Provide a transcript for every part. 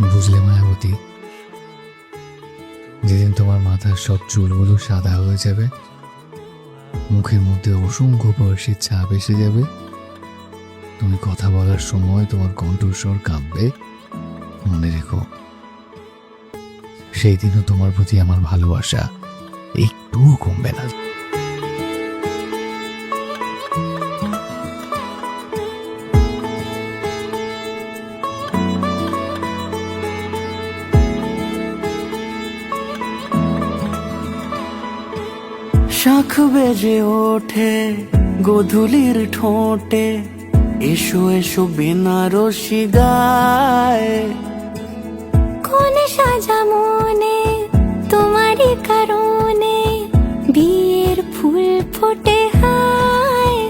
বুঝলে মায়াবতী, যেদিন তোমার মাথার সব চুলগুলো সাদা হয়ে যাবে, মুখের মধ্যে অসংখ্য বয়সের ছাপ এসে যাবে, তুমি কথা বলার সময় তোমার কণ্ঠস্বর কাঁপবে, মনে রেখো সেই দিনও তোমার প্রতি আমার ভালোবাসা একটুও কমবে না। শাখ বেজে ওঠে গোধূলির ঠোঁটে, এসো এসো বেনারসি গায়। কোন সাজা মনে তোমারই কারণে, বিয়ের ফুল ফোটে হায়।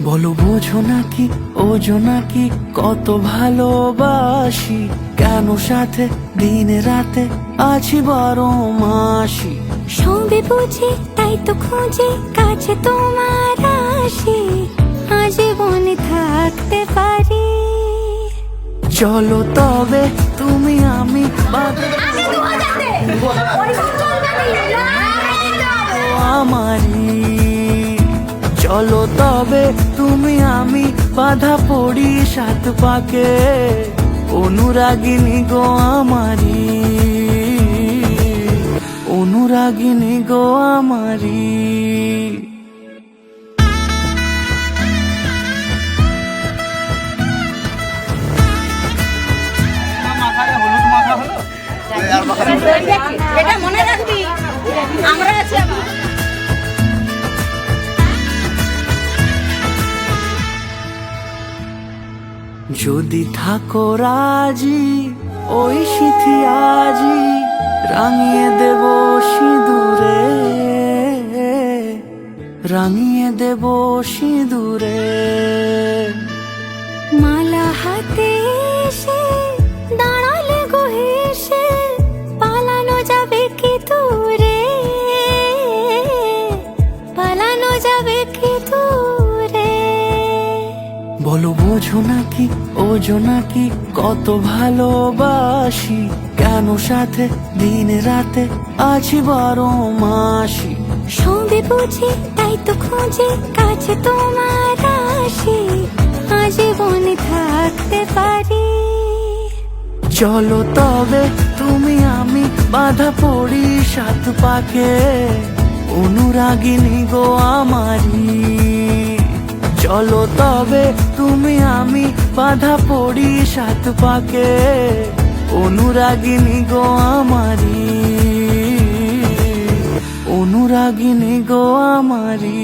বলো বোঝো নাকি ওজো নাকি কত ভালোবাসি, কেন সাথে দিন রাতে আছি 12 মাসি। সবে বুঝি তাই তো খুঁজে কাছে তোমার আসি, আজীবনে থাকতে পারি। চলো তবে তুমি আমি আমারি, চলো তবে তুমি আমি বাধা পড়ি 7 পাকে, অনুরাগিনী গো আমারি, অনুরাগিনী গো আমারি। এটা মনে রাখবি, আমরা আছি। যদি থাকো রাজি ওই সিথি আজি, রাঙিয়ে দেব সিঁদুরে, রাঙিয়ে দেব সিঁদুরে। মালা হাতে এসে দাঁড়ালে গো হেসে, পালানো যাবে কি দূরে, পালানো যাবে কি দূরে। বলো বোঝো নাকি ওজো নাকি কত ভালোবাসি, কেন সাথে দিন রাতে আছি 12 মাসি। সবে বুঝি তাই তো খুঁজে কাছে তোমার আসি, আজীবনে থাকতে পারি। চলো তবে তুমি আমি বাধা পড়ি 7 পাকে, অনুরাগিনী গো আমারি। চলো তবে তুমি আমি বাধা পড়ি 7 পাকে, অনুরাগিনী গো আমারি, অনুরাগিনী গো আমারি।